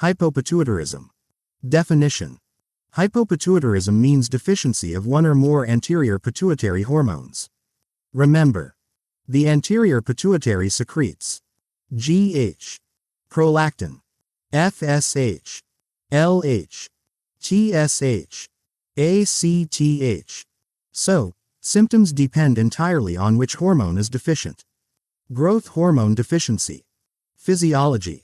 Hypopituitarism. Definition. Hypopituitarism means deficiency of one or more anterior pituitary hormones. Remember, the anterior pituitary secretes GH, prolactin, FSH, LH, TSH, ACTH. So, symptoms depend entirely on which hormone is deficient. Growth hormone deficiency. Physiology.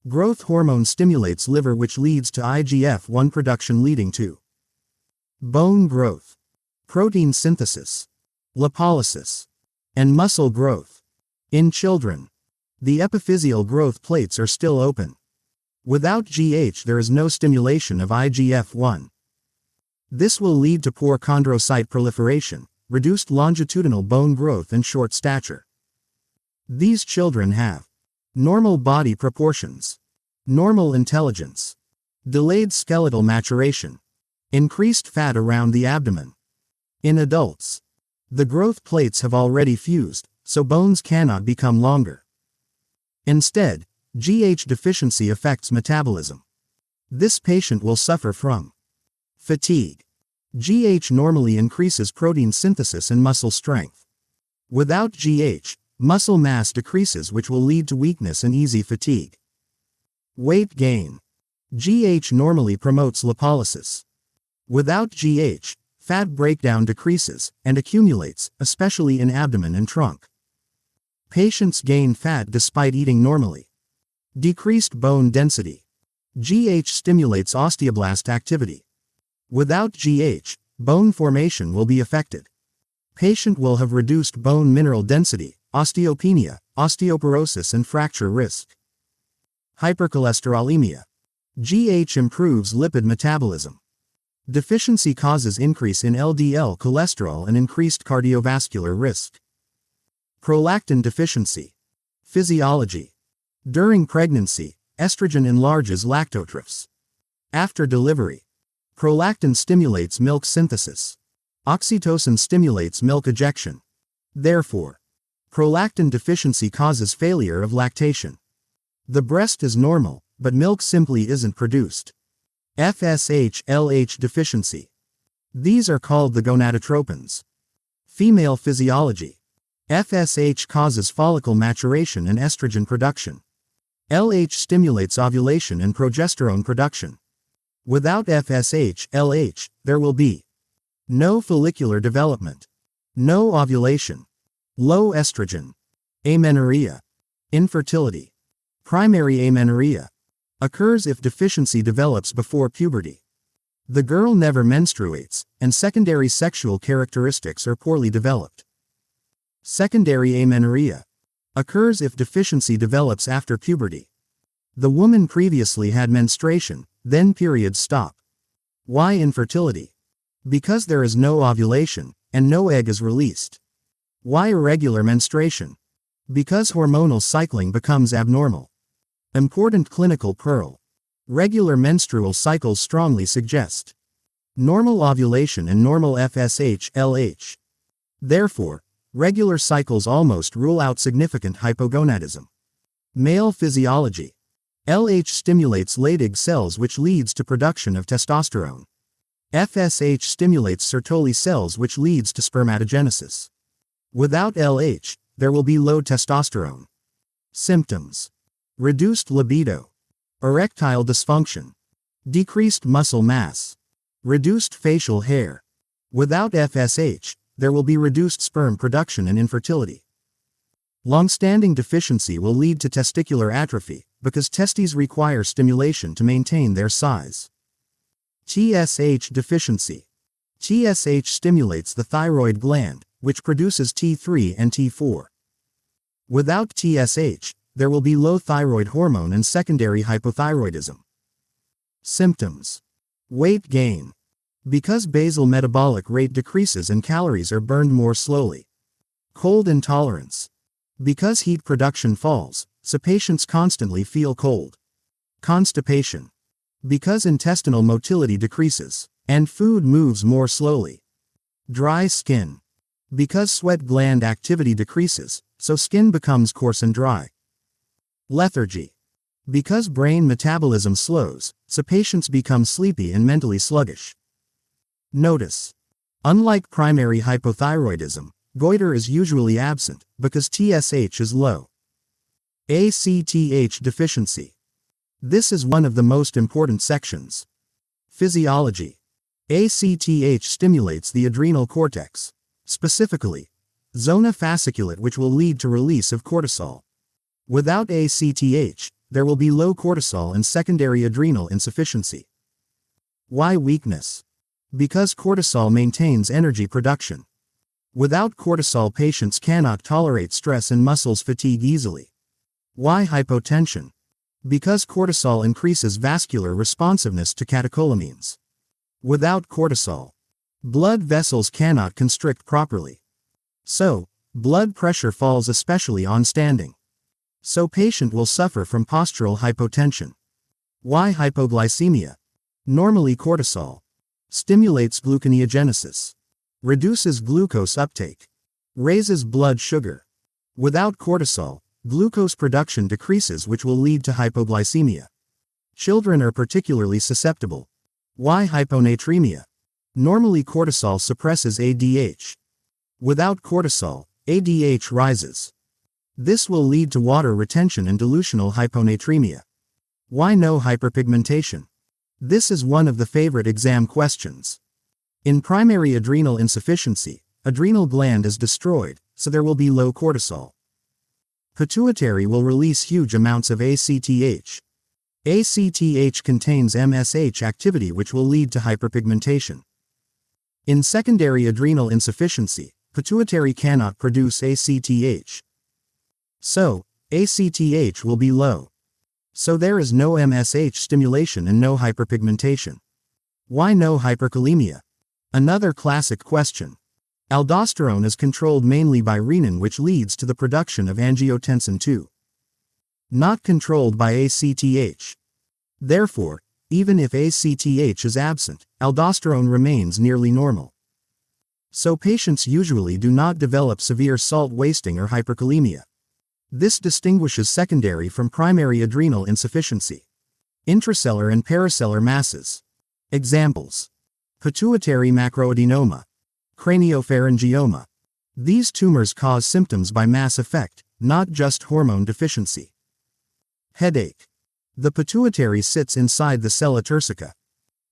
Growth hormone stimulates liver, which leads to IGF-1 production, leading to bone growth, protein synthesis, lipolysis, and muscle growth. In children, the epiphyseal growth plates are still open. Without GH, there is no stimulation of IGF-1. This will lead to poor chondrocyte proliferation, reduced longitudinal bone growth, and short stature. These children have normal body proportions, normal intelligence, delayed skeletal maturation, increased fat around the abdomen. In adults, the growth plates have already fused, so bones cannot become longer. Instead, GH deficiency affects metabolism. This patient will suffer from fatigue. GH normally increases protein synthesis and muscle strength. Without GH, muscle mass decreases, which will lead to weakness and easy fatigue. Weight gain. GH normally promotes lipolysis. Without GH, fat breakdown decreases and accumulates, especially in abdomen and trunk. Patients gain fat despite eating normally. Decreased bone density. GH stimulates osteoblast activity. Without GH, bone formation will be affected. Patient will have reduced bone mineral density, osteopenia, osteoporosis, and fracture risk. Hypercholesterolemia. GH improves lipid metabolism. Deficiency causes increase in LDL cholesterol and increased cardiovascular risk. Prolactin deficiency. Physiology. During pregnancy, estrogen enlarges lactotrophs. After delivery, prolactin stimulates milk synthesis. Oxytocin stimulates milk ejection. Therefore, prolactin deficiency causes failure of lactation. The breast is normal, but milk simply isn't produced. FSH-LH deficiency. These are called the gonadotropins. Female physiology. FSH causes follicle maturation and estrogen production. LH stimulates ovulation and progesterone production. Without FSH-LH, there will be no follicular development, no ovulation, low estrogen, amenorrhea, infertility. Primary amenorrhea occurs if deficiency develops before puberty. The girl never menstruates, and secondary sexual characteristics are poorly developed. Secondary amenorrhea occurs if deficiency develops after puberty. The woman previously had menstruation, then periods stop. Why infertility? Because there is no ovulation, and no egg is released. Why irregular menstruation? Because hormonal cycling becomes abnormal. Important clinical pearl. Regular menstrual cycles strongly suggest normal ovulation and normal FSH-LH. Therefore, regular cycles almost rule out significant hypogonadism. Male physiology. LH stimulates Leydig cells, which leads to production of testosterone. FSH stimulates Sertoli cells, which leads to spermatogenesis. Without LH, there will be low testosterone. Symptoms. Reduced libido. Erectile dysfunction. Decreased muscle mass. Reduced facial hair. Without FSH, there will be reduced sperm production and infertility. Long-standing deficiency will lead to testicular atrophy, because testes require stimulation to maintain their size. TSH deficiency. TSH stimulates the thyroid gland, which produces T3 and T4. Without TSH, there will be low thyroid hormone and secondary hypothyroidism. Symptoms. Weight gain. Because basal metabolic rate decreases and calories are burned more slowly. Cold intolerance. Because heat production falls, so patients constantly feel cold. Constipation. Because intestinal motility decreases, and food moves more slowly. Dry skin. Because sweat gland activity decreases, so skin becomes coarse and dry. Lethargy. Because brain metabolism slows, so patients become sleepy and mentally sluggish. Notice: unlike primary hypothyroidism, goiter is usually absent because TSH is low. ACTH deficiency. This is one of the most important sections. Physiology. ACTH stimulates the adrenal cortex, specifically zona fasciculate, which will lead to release of cortisol. Without ACTH, there will be low cortisol and secondary adrenal insufficiency. Why weakness? Because cortisol maintains energy production. Without cortisol, patients cannot tolerate stress and muscles fatigue easily. Why hypotension? Because cortisol increases vascular responsiveness to catecholamines. Without cortisol, blood vessels cannot constrict properly. So, blood pressure falls, especially on standing. So patient will suffer from postural hypotension. Why hypoglycemia? Normally cortisol stimulates gluconeogenesis, reduces glucose uptake, raises blood sugar. Without cortisol, glucose production decreases, which will lead to hypoglycemia. Children are particularly susceptible. Why hyponatremia? Normally cortisol suppresses ADH. Without cortisol, ADH rises. This will lead to water retention and dilutional hyponatremia. Why no hyperpigmentation? This is one of the favorite exam questions. In primary adrenal insufficiency, adrenal gland is destroyed, so there will be low cortisol. Pituitary will release huge amounts of ACTH. ACTH contains MSH activity, which will lead to hyperpigmentation. In secondary adrenal insufficiency, pituitary cannot produce ACTH. So, ACTH will be low. So there is no MSH stimulation and no hyperpigmentation. Why no hyperkalemia? Another classic question. Aldosterone is controlled mainly by renin, which leads to the production of angiotensin II. Not controlled by ACTH. Therefore, even if ACTH is absent, aldosterone remains nearly normal. So patients usually do not develop severe salt wasting or hyperkalemia. This distinguishes secondary from primary adrenal insufficiency. Intracellular and paracellular masses. Examples: pituitary macroadenoma, craniopharyngioma. These tumors cause symptoms by mass effect, not just hormone deficiency. Headache. The pituitary sits inside the sella turcica.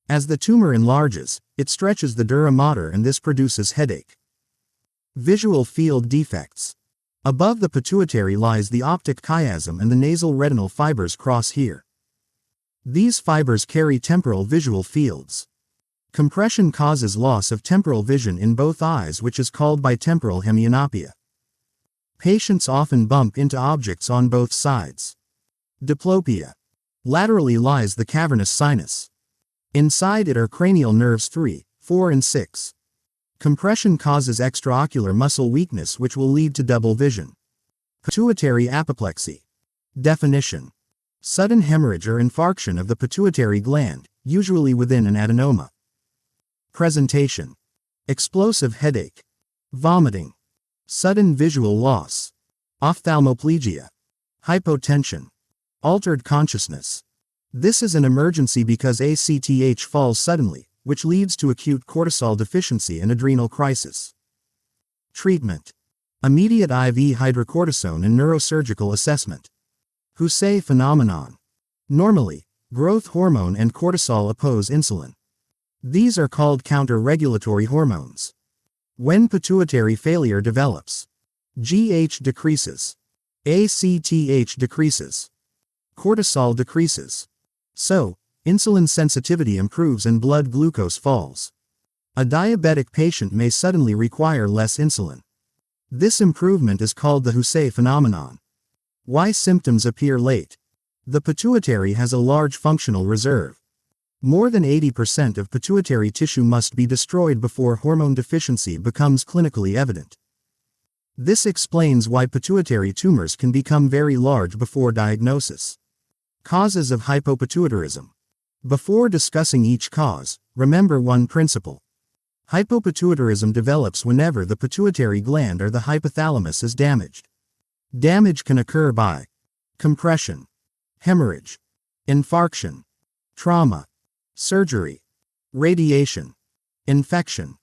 As the tumor enlarges, it stretches the dura mater, and this produces headache. Visual field defects. Above the pituitary lies the optic chiasm, and the nasal retinal fibers cross here. These fibers carry temporal visual fields. Compression causes loss of temporal vision in both eyes, which is called bitemporal hemianopia. Patients often bump into objects on both sides. Diplopia. Laterally lies the cavernous sinus. Inside it are cranial nerves 3, 4 and 6. Compression causes extraocular muscle weakness, which will lead to double vision. Pituitary apoplexy. Definition: sudden hemorrhage or infarction of the pituitary gland, usually within an adenoma. Presentation: explosive headache, vomiting, sudden visual loss, ophthalmoplegia, hypotension, altered consciousness. This is an emergency because ACTH falls suddenly, which leads to acute cortisol deficiency and adrenal crisis. Treatment: immediate IV hydrocortisone and neurosurgical assessment. Hussey phenomenon. Normally, growth hormone and cortisol oppose insulin. These are called counter-regulatory hormones. When pituitary failure develops, GH decreases, ACTH decreases, cortisol decreases. So, insulin sensitivity improves and blood glucose falls. A diabetic patient may suddenly require less insulin. This improvement is called the Hussey phenomenon. Why symptoms appear late? The pituitary has a large functional reserve. More than 80% of pituitary tissue must be destroyed before hormone deficiency becomes clinically evident. This explains why pituitary tumors can become very large before diagnosis. Causes of hypopituitarism. Before discussing each cause, remember one principle. Hypopituitarism develops whenever the pituitary gland or the hypothalamus is damaged. Damage can occur by compression, hemorrhage, infarction, trauma, surgery, radiation, infection,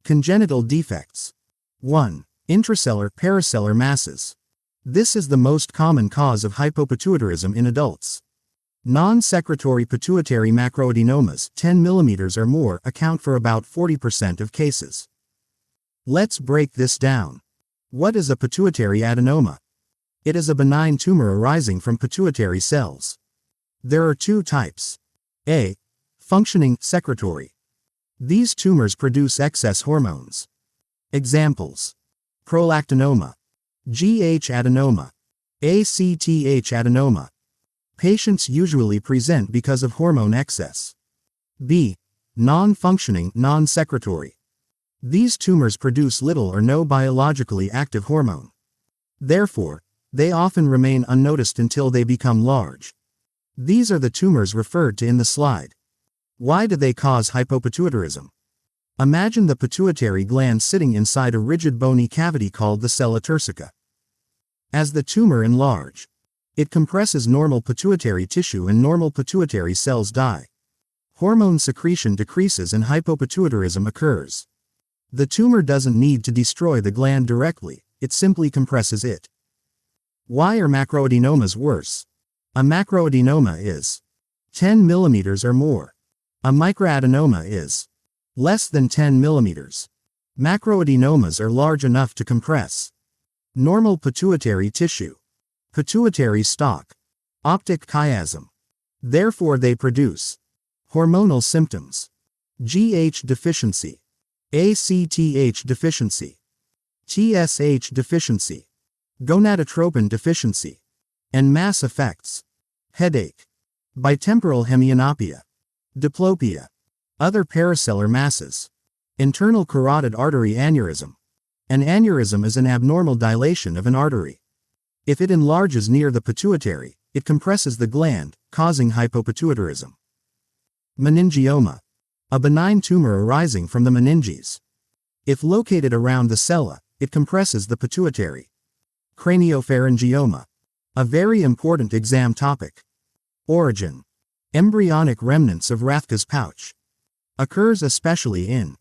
congenital defects. 1. Intracellular paracellular masses. This is the most common cause of hypopituitarism in adults. Non-secretory pituitary macroadenomas 10 mm or more account for about 40% of cases. Let's break this down. What is a pituitary adenoma? It is a benign tumor arising from pituitary cells. There are two types. A. Functioning secretory. These tumors produce excess hormones. Examples: prolactinoma, GH adenoma, ACTH adenoma. Patients usually present because of hormone excess. B. Non-functioning non-secretory. These tumors produce little or no biologically active hormone. Therefore, they often remain unnoticed until they become large. These are the tumors referred to in the slide. Why do they cause hypopituitarism? Imagine the pituitary gland sitting inside a rigid bony cavity called the sella turcica. As the tumor enlarges, it compresses normal pituitary tissue and normal pituitary cells die. Hormone secretion decreases and hypopituitarism occurs. The tumor doesn't need to destroy the gland directly, it simply compresses it. Why are macroadenomas worse? A macroadenoma is 10 mm or more. A microadenoma is less than 10 mm. Macroadenomas are large enough to compress normal pituitary tissue, pituitary stalk, optic chiasm. Therefore they produce hormonal symptoms: GH deficiency, ACTH deficiency, TSH deficiency, gonadotropin deficiency, and mass effects: headache, bitemporal hemianopia, diplopia, other paracellular masses, internal carotid artery aneurysm. An aneurysm is an abnormal dilation of an artery. If it enlarges near the pituitary, it compresses the gland, causing hypopituitarism. Meningioma, a benign tumor arising from the meninges. If located around the sella, it compresses the pituitary. Craniopharyngioma, a very important exam topic. Origin: embryonic remnants of Rathke's pouch. Occurs especially in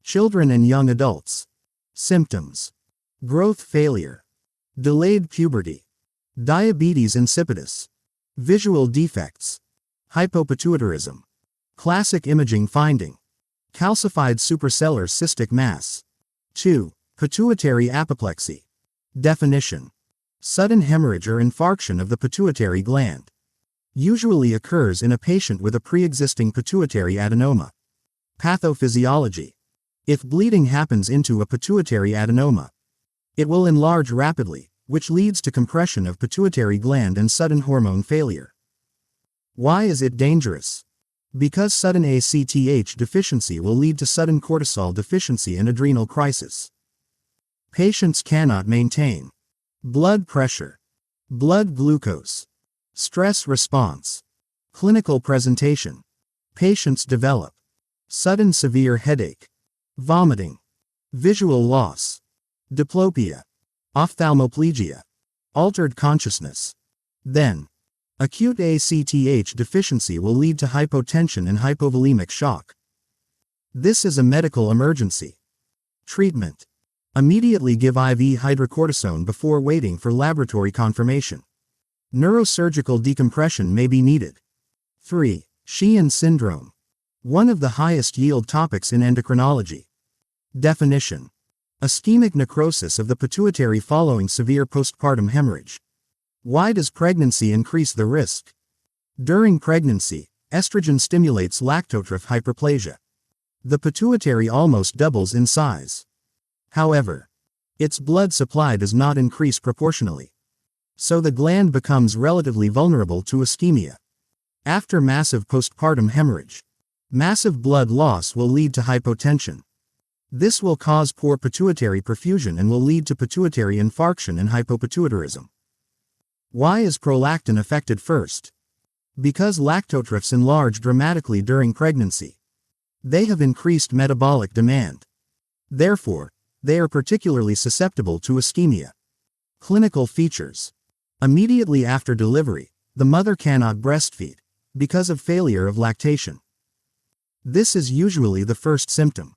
children and young adults. Symptoms: growth failure, delayed puberty, diabetes insipidus, visual defects, hypopituitarism. Classic imaging finding: calcified suprasellar cystic mass. 2. Pituitary apoplexy. Definition: sudden hemorrhage or infarction of the pituitary gland. Usually occurs in a patient with a pre-existing pituitary adenoma. Pathophysiology: if bleeding happens into a pituitary adenoma, it will enlarge rapidly, which leads to compression of pituitary gland and sudden hormone failure. Why is it dangerous? Because sudden ACTH deficiency will lead to sudden cortisol deficiency and adrenal crisis. Patients cannot maintain blood pressure, blood glucose, stress response. Clinical presentation: patients develop sudden severe headache, vomiting, visual loss, diplopia, ophthalmoplegia, altered consciousness. Then, acute ACTH deficiency will lead to hypotension and hypovolemic shock. This is a medical emergency. Treatment: immediately give IV hydrocortisone before waiting for laboratory confirmation. Neurosurgical decompression may be needed. 3. Sheehan syndrome. One of the highest yield topics in endocrinology. Definition: ischemic necrosis of the pituitary following severe postpartum hemorrhage. Why does pregnancy increase the risk? During pregnancy, estrogen stimulates lactotroph hyperplasia. The pituitary almost doubles in size. However, its blood supply does not increase proportionally. So the gland becomes relatively vulnerable to ischemia. After massive postpartum hemorrhage, massive blood loss will lead to hypotension. This will cause poor pituitary perfusion and will lead to pituitary infarction and hypopituitarism. Why is prolactin affected first? Because lactotrophs enlarge dramatically during pregnancy. They have increased metabolic demand. Therefore, they are particularly susceptible to ischemia. Clinical features: immediately after delivery, The mother cannot breastfeed because of failure of lactation. This is usually the first symptom.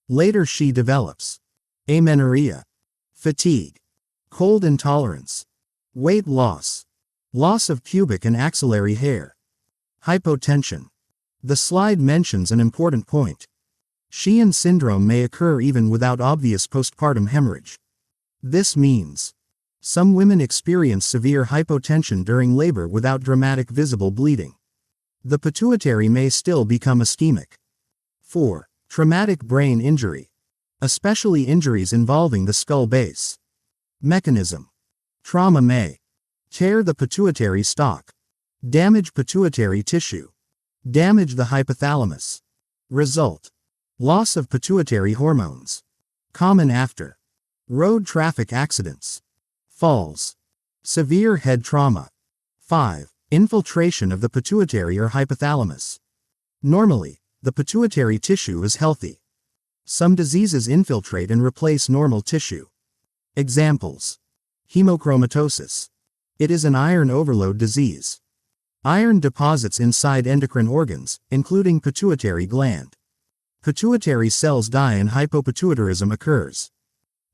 Later she develops amenorrhea, fatigue, cold intolerance, weight loss, loss of pubic and axillary hair, hypotension. The slide mentions an important point. Sheehan syndrome may occur even without obvious postpartum hemorrhage. This means some women experience severe hypotension during labor without dramatic visible bleeding. The pituitary may still become ischemic. 4. Traumatic brain injury, especially injuries involving the skull base. Mechanism. Trauma may tear the pituitary stalk, damage pituitary tissue, damage the hypothalamus. Result: loss of pituitary hormones. Common after road traffic accidents, falls, severe head trauma. 5. Infiltration of the pituitary or hypothalamus. Normally, the pituitary tissue is healthy. Some diseases infiltrate and replace normal tissue. Examples: hemochromatosis. It is an iron overload disease. Iron deposits inside endocrine organs, including pituitary gland. Pituitary cells die and hypopituitarism occurs.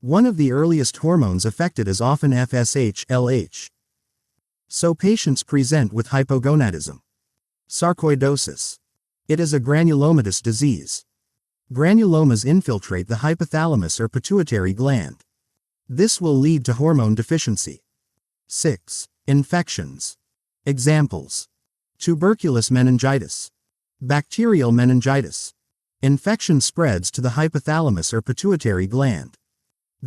One of the earliest hormones affected is often FSH/LH. So patients present with hypogonadism. Sarcoidosis. It is a granulomatous disease. Granulomas infiltrate the hypothalamus or pituitary gland. This will lead to hormone deficiency. 6. Infections. Examples: tuberculous meningitis, bacterial meningitis. Infection spreads to the hypothalamus or pituitary gland.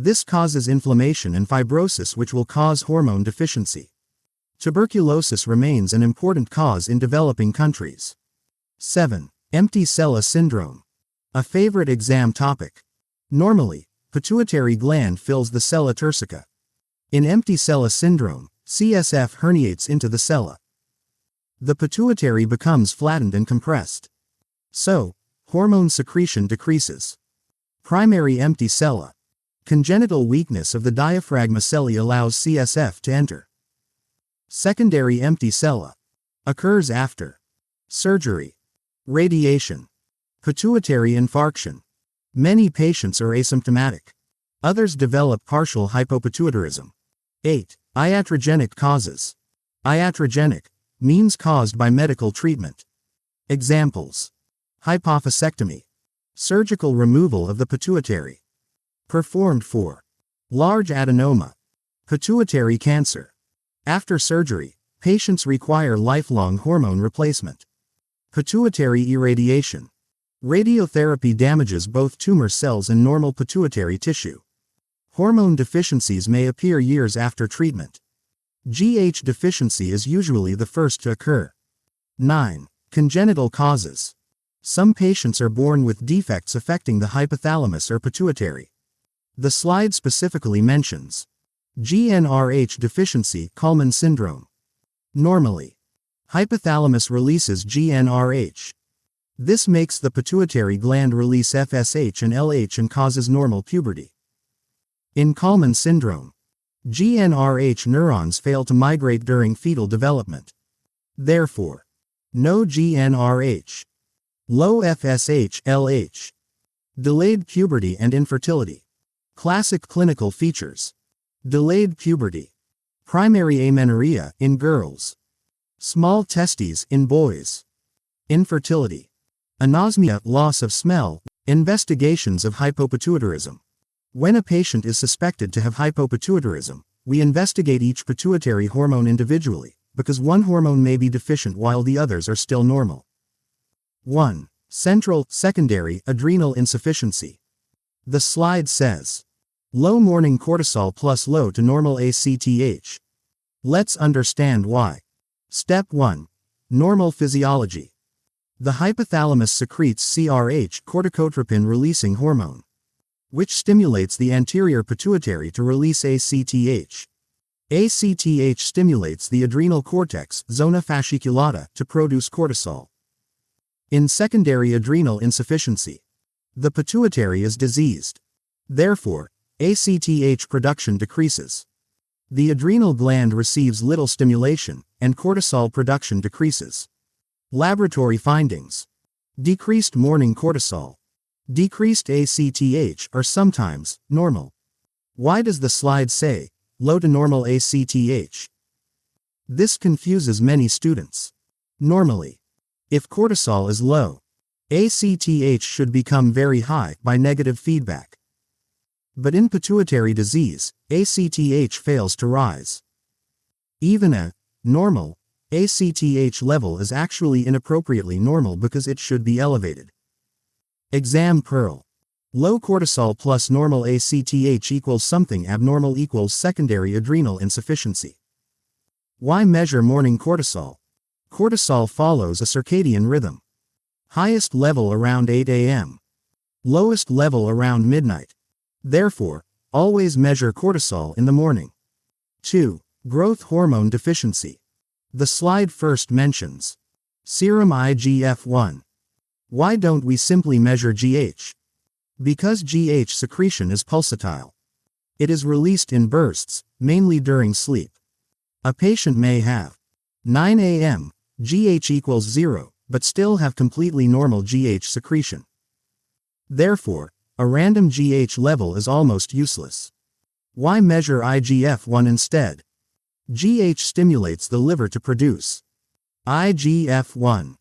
This causes inflammation and fibrosis, which will cause hormone deficiency. Tuberculosis remains an important cause in developing countries. 7. Empty sella syndrome. A favorite exam topic. Normally, pituitary gland fills the sella turcica. In empty sella syndrome, CSF herniates into the sella. The pituitary becomes flattened and compressed. So, hormone secretion decreases. Primary empty sella. Congenital weakness of the diaphragma celli allows CSF to enter. Secondary empty sella. Occurs after surgery, radiation, pituitary infarction. Many patients are asymptomatic. Others develop partial hypopituitarism. 8. Iatrogenic causes. Iatrogenic means caused by medical treatment. Examples: hypophysectomy, surgical removal of the pituitary, performed for large adenoma, pituitary cancer. After surgery, patients require lifelong hormone replacement. Pituitary irradiation. Radiotherapy damages both tumor cells and normal pituitary tissue. Hormone deficiencies may appear years after treatment. GH deficiency is usually the first to occur. 9. Congenital causes. Some patients are born with defects affecting the hypothalamus or pituitary. The slide specifically mentions GnRH deficiency, Kallmann syndrome. Normally, hypothalamus releases GnRH. This makes the pituitary gland release FSH and LH and causes normal puberty. In Kallmann syndrome, GnRH neurons fail to migrate during fetal development. Therefore, no GnRH. Low FSH/LH. Delayed puberty and infertility. Classic clinical features: delayed puberty, primary amenorrhea in girls, small testes in boys, infertility, anosmia, loss of smell. Investigations of hypopituitarism. When a patient is suspected to have hypopituitarism, we investigate each pituitary hormone individually, because one hormone may be deficient while the others are still normal. 1. Central, secondary, adrenal insufficiency. The slide says low morning cortisol plus low to normal ACTH. Let's understand why. Step 1. Normal physiology. The hypothalamus secretes CRH, corticotropin-releasing hormone, which stimulates the anterior pituitary to release ACTH. ACTH stimulates the adrenal cortex, zona fasciculata, to produce cortisol. In secondary adrenal insufficiency, the pituitary is diseased. Therefore, ACTH production decreases. The adrenal gland receives little stimulation, and cortisol production decreases. Laboratory findings. Decreased morning cortisol. Decreased ACTH are sometimes normal. Why does the slide say low to normal ACTH? This confuses many students. Normally, if cortisol is low, ACTH should become very high by negative feedback. But in pituitary disease, ACTH fails to rise. Even a normal ACTH level is actually inappropriately normal because it should be elevated. Exam Pearl. Low cortisol plus normal ACTH equals something abnormal equals secondary adrenal insufficiency. Why measure morning cortisol? Cortisol follows a circadian rhythm. Highest level around 8 a.m. Lowest level around midnight. Therefore, always measure cortisol in the morning. 2. Growth hormone deficiency. The slide first mentions serum IGF-1. Why don't we simply measure GH? Because GH secretion is pulsatile. It is released in bursts, mainly during sleep. A patient may have 9 a.m. GH equals 0, but still have completely normal GH secretion. Therefore, a random GH level is almost useless. Why measure IGF-1 instead? GH stimulates the liver to produce IGF-1.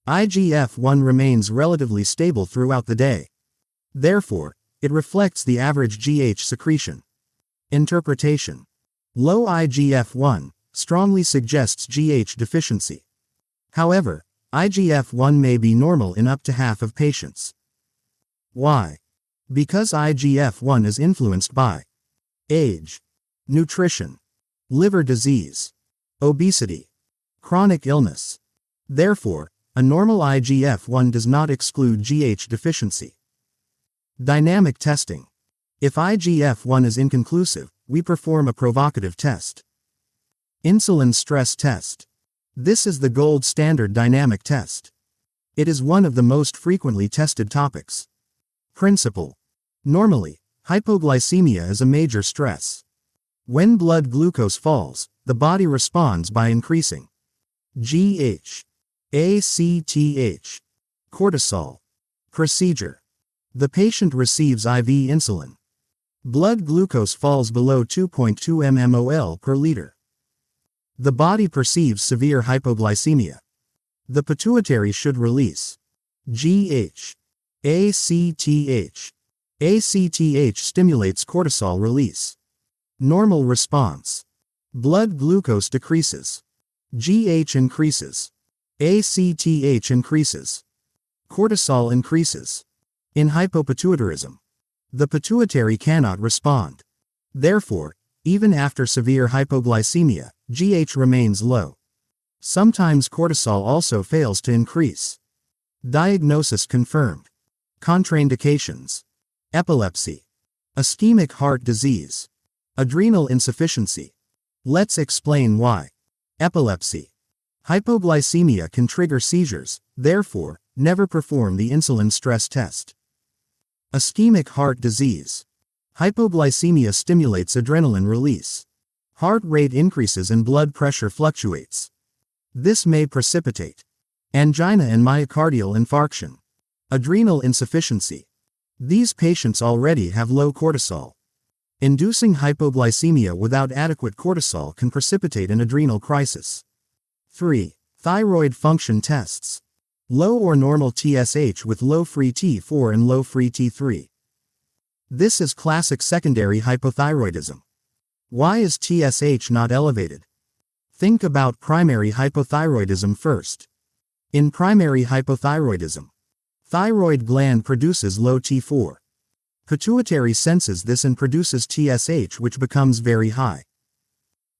IGF-1 remains relatively stable throughout the day. Therefore, it reflects the average GH secretion. Interpretation. Low IGF-1 strongly suggests GH deficiency. However, IGF-1 may be normal in up to half of patients. Why? Because IGF-1 is influenced by age, nutrition, liver disease, obesity, chronic illness. Therefore, a normal IGF-1 does not exclude GH deficiency. Dynamic testing. If IGF-1 is inconclusive, we perform a provocative test. Insulin stress test. This is the gold standard dynamic test. It is one of the most frequently tested topics. Principle. Normally, hypoglycemia is a major stress. When blood glucose falls, the body responds by increasing GH, ACTH, cortisol. Procedure. The patient receives IV insulin. Blood glucose falls below 2.2 mmol per liter. The body perceives severe hypoglycemia. The pituitary should release GH, ACTH. ACTH stimulates cortisol release. Normal response. Blood glucose decreases. GH increases. ACTH increases. Cortisol increases. In hypopituitarism, the pituitary cannot respond. Therefore, even after severe hypoglycemia, GH remains low. Sometimes cortisol also fails to increase. Diagnosis confirmed. Contraindications. Epilepsy. Ischemic heart disease. Adrenal insufficiency. Let's explain why. Epilepsy. Hypoglycemia can trigger seizures, therefore, never perform the insulin stress test. Ischemic heart disease. Hypoglycemia stimulates adrenaline release. Heart rate increases and blood pressure fluctuates. This may precipitate angina and myocardial infarction. Adrenal insufficiency. These patients already have low cortisol. Inducing hypoglycemia without adequate cortisol can precipitate an adrenal crisis. 3. Thyroid function tests. Low or normal TSH with low free T4 and low free T3. This is classic secondary hypothyroidism. Why is TSH not elevated? Think about primary hypothyroidism first. In primary hypothyroidism, thyroid gland produces low T4. Pituitary senses this and produces TSH, which becomes very high.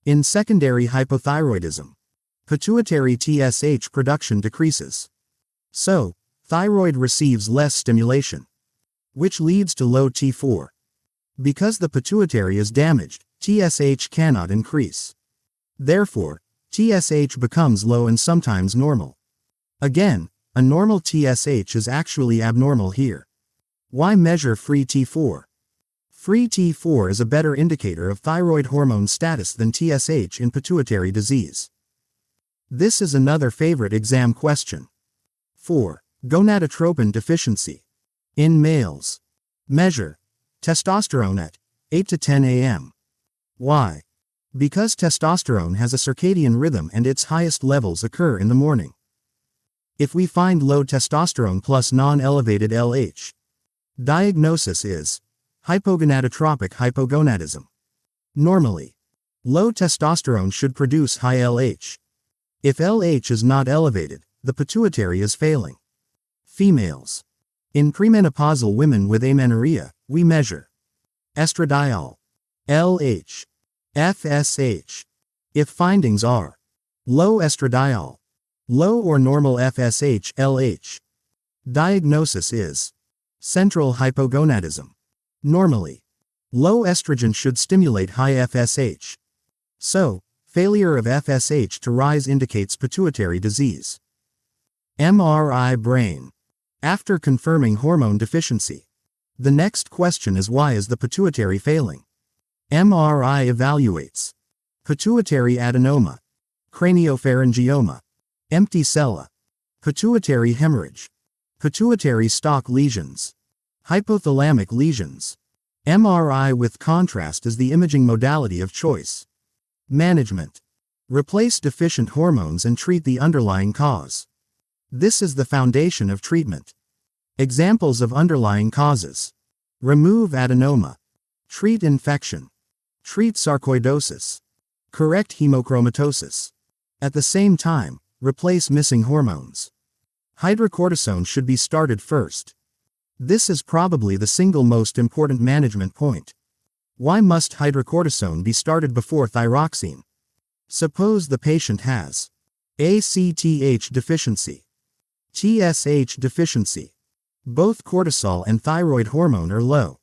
In secondary hypothyroidism, pituitary TSH production decreases. So, thyroid receives less stimulation, which leads to low T4. Because the pituitary is damaged, TSH cannot increase. Therefore, TSH becomes low and sometimes normal. Again, a normal TSH is actually abnormal here. Why measure free T4? Free T4 is a better indicator of thyroid hormone status than TSH in pituitary disease. This is another favorite exam question. 4. Gonadotropin deficiency. In males. Measure. Testosterone at 8 to 10 a.m. Why? Because testosterone has a circadian rhythm and its highest levels occur in the morning. If we find low testosterone plus non-elevated LH, diagnosis is hypogonadotropic hypogonadism. Normally, low testosterone should produce high LH. If LH is not elevated, the pituitary is failing. Females. In premenopausal women with amenorrhea, we measure estradiol, LH, FSH. If findings are low estradiol, low or normal FSH, LH, diagnosis is central hypogonadism. Normally, low estrogen should stimulate high FSH. So, failure of FSH to rise indicates pituitary disease. MRI brain. After confirming hormone deficiency, the next question is, why is the pituitary failing? MRI evaluates pituitary adenoma, craniopharyngioma, empty sella, pituitary hemorrhage, pituitary stalk lesions, hypothalamic lesions. MRI with contrast is the imaging modality of choice. Management. Replace deficient hormones and treat the underlying cause. This is the foundation of treatment. Examples of underlying causes. Remove adenoma. Treat infection. Treat sarcoidosis. Correct hemochromatosis. At the same time, replace missing hormones. Hydrocortisone should be started first. This is probably the single most important management point. Why must hydrocortisone be started before thyroxine? Suppose the patient has ACTH deficiency, TSH deficiency. Both cortisol and thyroid hormone are low.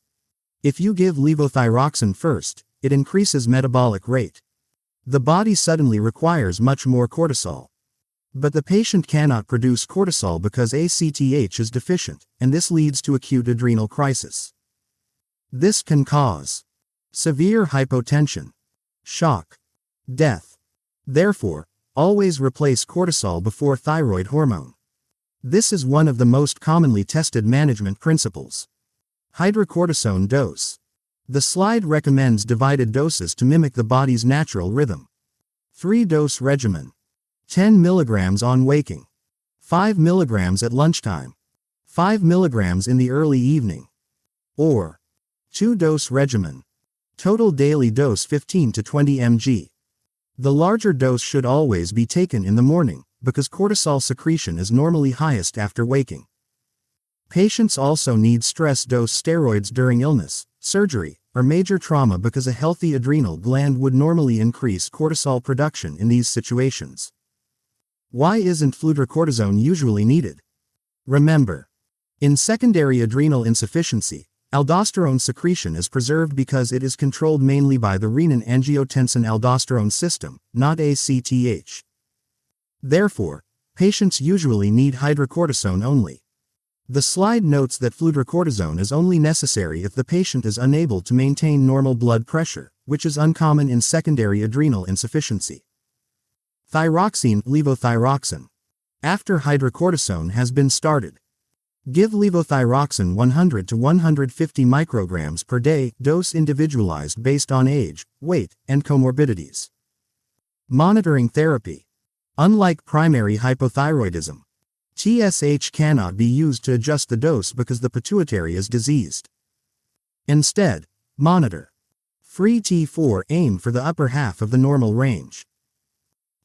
If you give levothyroxine first, it increases metabolic rate. The body suddenly requires much more cortisol. But the patient cannot produce cortisol because ACTH is deficient, and this leads to acute adrenal crisis. This can cause severe hypotension, shock, death. Therefore, always replace cortisol before thyroid hormone. This is one of the most commonly tested management principles. Hydrocortisone dose. The slide recommends divided doses to mimic the body's natural rhythm. 3-dose regimen. 10 mg on waking. 5 mg at lunchtime. 5 mg in the early evening. Or 2-dose regimen. Total daily dose 15 to 20 mg. The larger dose should always be taken in the morning, because cortisol secretion is normally highest after waking. Patients also need stress dose steroids during illness, surgery, or major trauma because a healthy adrenal gland would normally increase cortisol production in these situations. Why isn't fludrocortisone usually needed? Remember, in secondary adrenal insufficiency, aldosterone secretion is preserved because it is controlled mainly by the renin-angiotensin-aldosterone system, not ACTH. Therefore, patients usually need hydrocortisone only. The slide notes that fludrocortisone is only necessary if the patient is unable to maintain normal blood pressure, which is uncommon in secondary adrenal insufficiency. Thyroxine, levothyroxine. After hydrocortisone has been started, give levothyroxine 100 to 150 micrograms per day, dose individualized based on age, weight, and comorbidities. Monitoring therapy. Unlike primary hypothyroidism, TSH cannot be used to adjust the dose because the pituitary is diseased. Instead, monitor. Free T4 aim for the upper half of the normal range.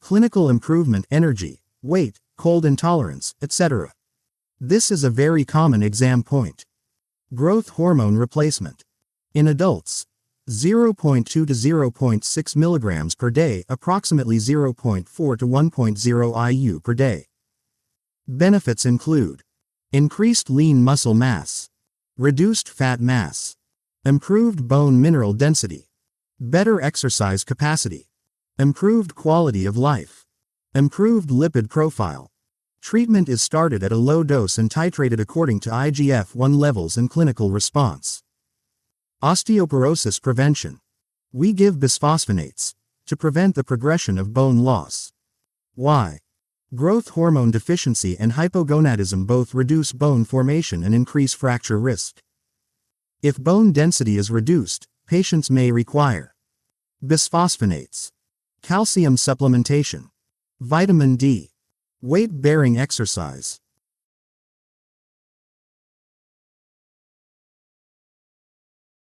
Clinical improvement, energy, weight, cold intolerance, etc. This is a very common exam point. Growth hormone replacement. In adults, 0.2 to 0.6 mg per day, approximately 0.4 to 1.0 IU per day. Benefits include increased lean muscle mass, reduced fat mass, improved bone mineral density, better exercise capacity, improved quality of life, improved lipid profile. Treatment is started at a low dose and titrated according to IGF-1 levels and clinical response. Osteoporosis prevention. We give bisphosphonates to prevent the progression of bone loss. Why? Growth hormone deficiency and hypogonadism both reduce bone formation and increase fracture risk. If bone density is reduced, patients may require bisphosphonates, calcium supplementation, vitamin D, weight-bearing exercise.